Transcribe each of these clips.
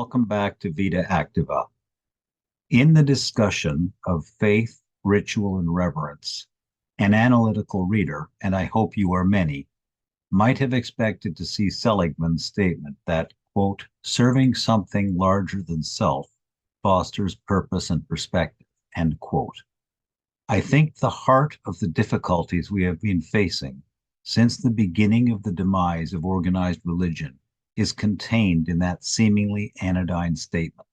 welcome back to Vita Activa. In the discussion of faith, ritual, and reverence, an analytical reader, and I hope you are many, might have expected to see Seligman's statement that, quote, serving something larger than self fosters purpose and perspective, end quote. I think the heart of the difficulties we have been facing since the beginning of the demise of organized religion is contained in that seemingly anodyne statement.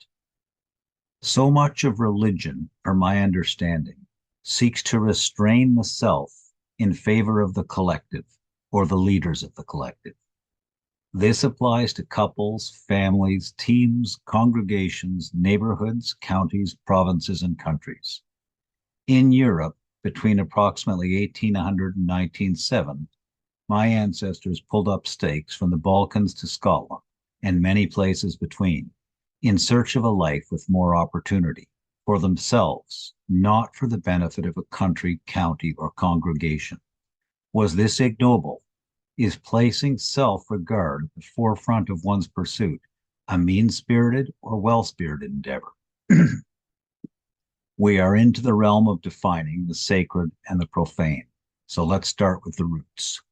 So much of religion, from my understanding, seeks to restrain the self in favor of the collective or the leaders of the collective. This applies to couples, families, teams, congregations, neighborhoods, counties, provinces, and countries. In Europe, between approximately 1800 and 1907, my ancestors pulled up stakes from the Balkans to Scotland and many places between, in search of a life with more opportunity for themselves, not for the benefit of a country, county, or congregation. Was this ignoble? Is placing self-regard at the forefront of one's pursuit a mean-spirited or well-spirited endeavor? We are into the realm of defining the sacred and the profane. So let's start with the roots.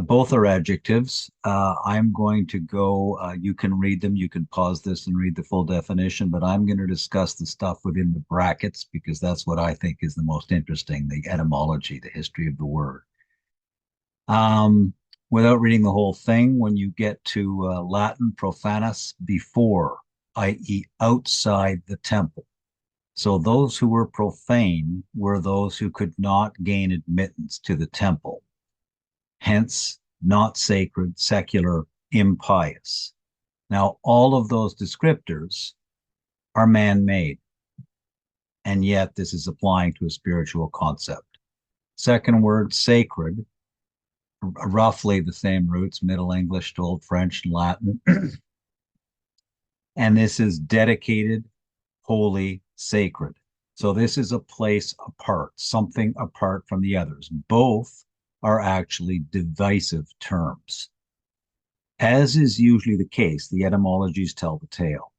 Both are adjectives. I'm going to go, you can read them, you can pause this and read the full definition, but I'm going to discuss the stuff within the brackets because that's what I think is the most interesting, the etymology, the history of the word. Without reading the whole thing, when you get to Latin, profanus, before, i.e. outside the temple. So those who were profane were those who could not gain admittance to the temple. Hence, not sacred, secular, impious. Now, all of those descriptors are man-made, and yet this is applying to a spiritual concept. Second word, sacred, roughly the same roots, Middle English to Old French and Latin. And this is dedicated, holy, sacred. So this is a place apart, something apart from the others. Both are actually divisive terms. As is usually the case, the etymologies tell the tale.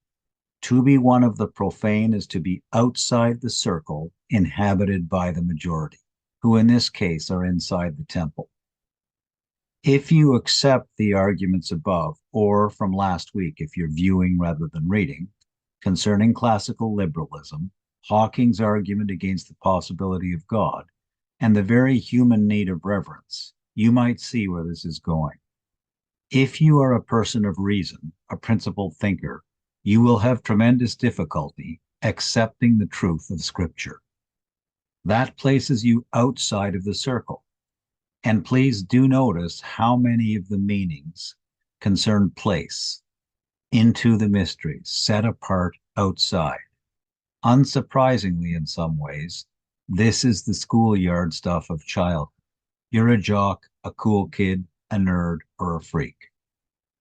To be one of the profane is to be outside the circle inhabited by the majority, who in this case are inside the temple. If you accept the arguments above, or from last week, if you're viewing rather than reading, concerning classical liberalism, Hawking's argument against the possibility of God, and the very human need of reverence, you might see where this is going. If you are a person of reason, a principled thinker, you will have tremendous difficulty accepting the truth of Scripture. That places you outside of the circle. And please do notice how many of the meanings concern place, into the mysteries, set apart, outside. Unsurprisingly, in some ways, this is the schoolyard stuff of childhood. You're a jock, a cool kid, a nerd, or a freak.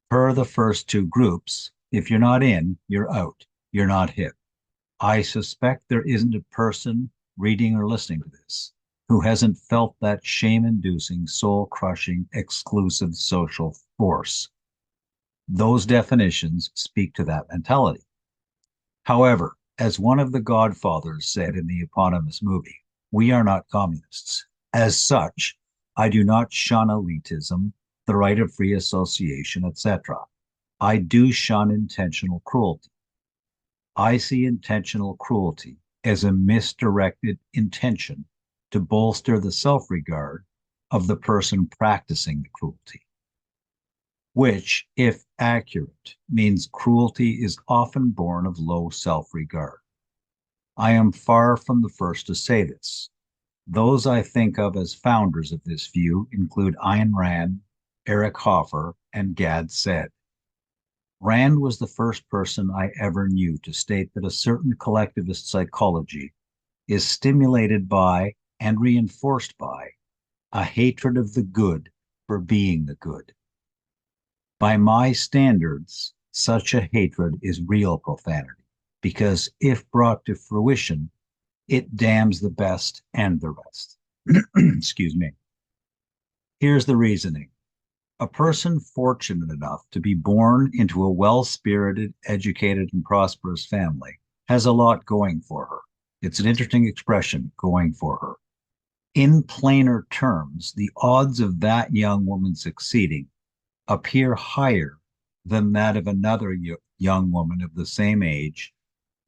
Per the first two groups, if you're not in, you're out. You're not hip. I suspect there isn't a person reading or listening to this who hasn't felt that shame-inducing, soul-crushing, exclusive social force. Those definitions speak to that mentality. However, as one of the Godfathers said in the eponymous movie, we are not communists. As such, I do not shun elitism, the right of free association, etc. I do shun intentional cruelty. I see intentional cruelty as a misdirected intention to bolster the self-regard of the person practicing the cruelty, which, if accurate, means cruelty is often born of low self-regard. I am far from the first to say this. Those I think of as founders of this view include Ayn Rand, Eric Hoffer, and Gad Said. Rand was the first person I ever knew to state that a certain collectivist psychology is stimulated by and reinforced by a hatred of the good for being the good. By my standards, such a hatred is real profanity, because if brought to fruition, it damns the best and the rest. Excuse me. Here's the reasoning. A person fortunate enough to be born into a well-spirited, educated, and prosperous family has a lot going for her. It's an interesting expression, going for her. In plainer terms, the odds of that young woman succeeding appear higher than that of another young woman of the same age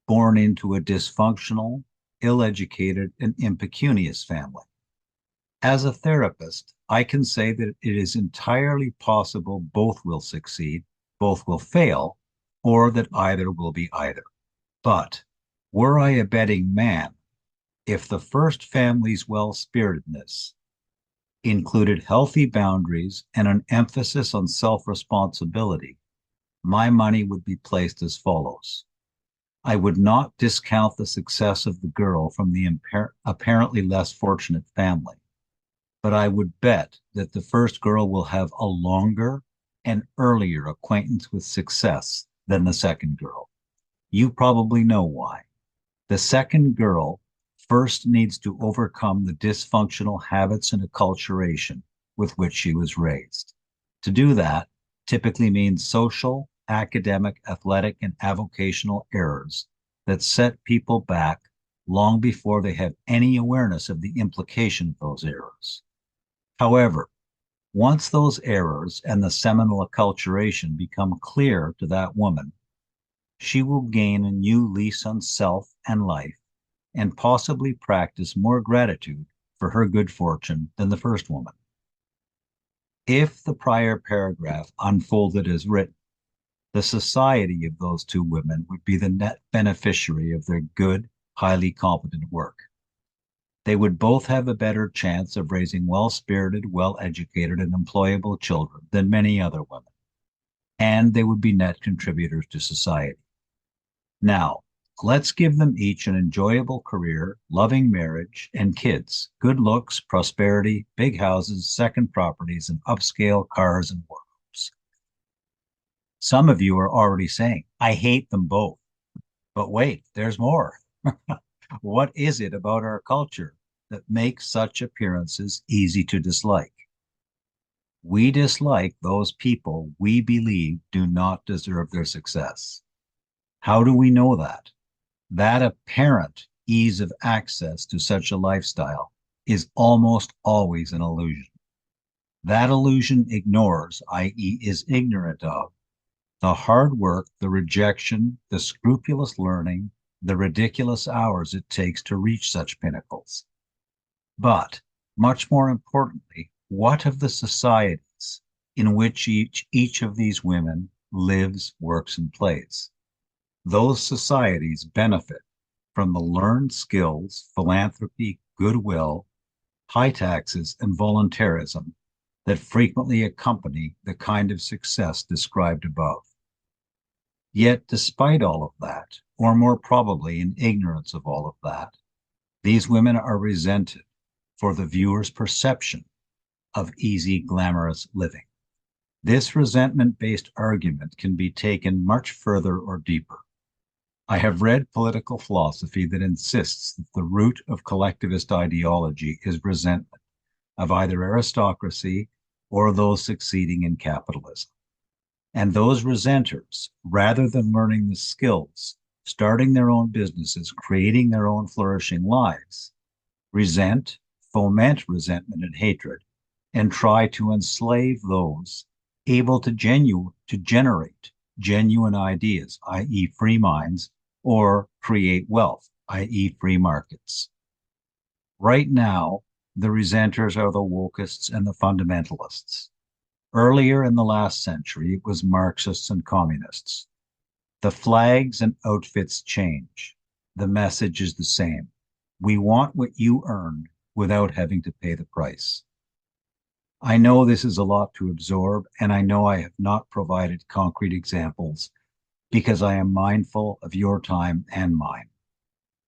born into a dysfunctional, ill-educated, and impecunious family. As a therapist, I can say that it is entirely possible both will succeed, both will fail, or that either will be either. But were I a betting man, if the first family's well-spiritedness included healthy boundaries and an emphasis on self-responsibility, my money would be placed as follows. I would not discount the success of the girl from the apparently less fortunate family, but I would bet that the first girl will have a longer and earlier acquaintance with success than the second girl. You probably know why. The second girl first needs to overcome the dysfunctional habits and acculturation with which she was raised. To do that typically means social, academic, athletic, and avocational errors that set people back long before they have any awareness of the implication of those errors. However, once those errors and the seminal acculturation become clear to that woman, she will gain a new lease on self and life and possibly practice more gratitude for her good fortune than the first woman. If the prior paragraph unfolded as written, the society of those two women would be the net beneficiary of their good, highly competent work. They would both have a better chance of raising well-spirited, well-educated, and employable children than many other women, and they would be net contributors to society. Now, let's give them each an enjoyable career, loving marriage, and kids, good looks, prosperity, big houses, second properties, and upscale cars and wardrobes. Some of you are already saying, I hate them both. But wait, there's more. What is it about our culture that makes such appearances easy to dislike? We dislike those people we believe do not deserve their success. How do we know that? That apparent ease of access to such a lifestyle is almost always an illusion. That illusion ignores, i.e., is ignorant of, the hard work, the rejection, the scrupulous learning, the ridiculous hours it takes to reach such pinnacles. But much more importantly, what of the societies in which each of these women lives, works, and plays? Those societies benefit from the learned skills, philanthropy, goodwill, high taxes, and voluntarism that frequently accompany the kind of success described above. Yet, despite all of that, or more probably in ignorance of all of that, these women are resented for the viewer's perception of easy, glamorous living. This resentment-based argument can be taken much further or deeper. I have read political philosophy that insists that the root of collectivist ideology is resentment of either aristocracy or those succeeding in capitalism. And those resenters, rather than learning the skills, starting their own businesses, creating their own flourishing lives, resent, foment resentment and hatred, and try to enslave those able to generate genuine ideas, i.e., free minds, or create wealth, i.e., free markets. Right now, the resenters are the wokists and the fundamentalists. Earlier in the last century, it was Marxists and communists. The flags and outfits change. The message is the same. We want what you earned without having to pay the price. I know this is a lot to absorb, and I know I have not provided concrete examples because I am mindful of your time and mine.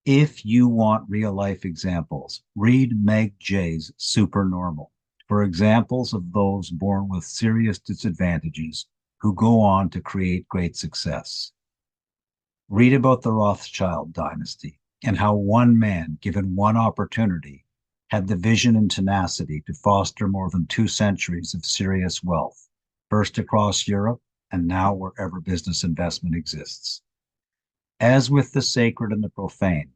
If you want real life examples, read Meg Jay's Supernormal for examples of those born with serious disadvantages who go on to create great success. Read about the Rothschild dynasty and how one man, given one opportunity, had the vision and tenacity to foster more than 2 centuries of serious wealth first across Europe and now wherever business investment exists. As with the sacred and the profane,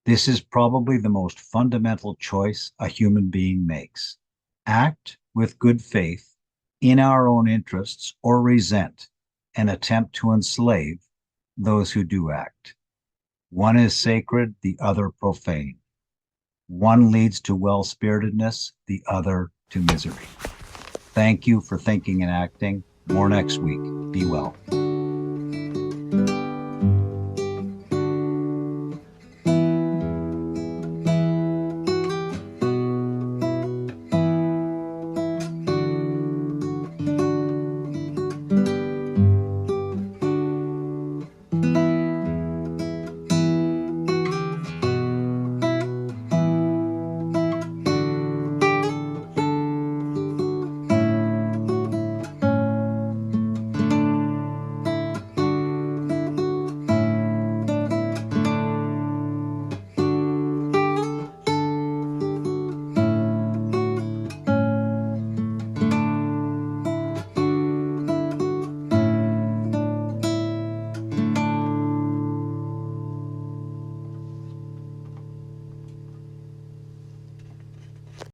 this is probably the most fundamental choice a human being makes. Act with good faith in our own interests or resent and attempt to enslave those who do act. One is sacred, the other profane. One leads to well-spiritedness, the other to misery. Thank you for thinking and acting. More next week. Be well.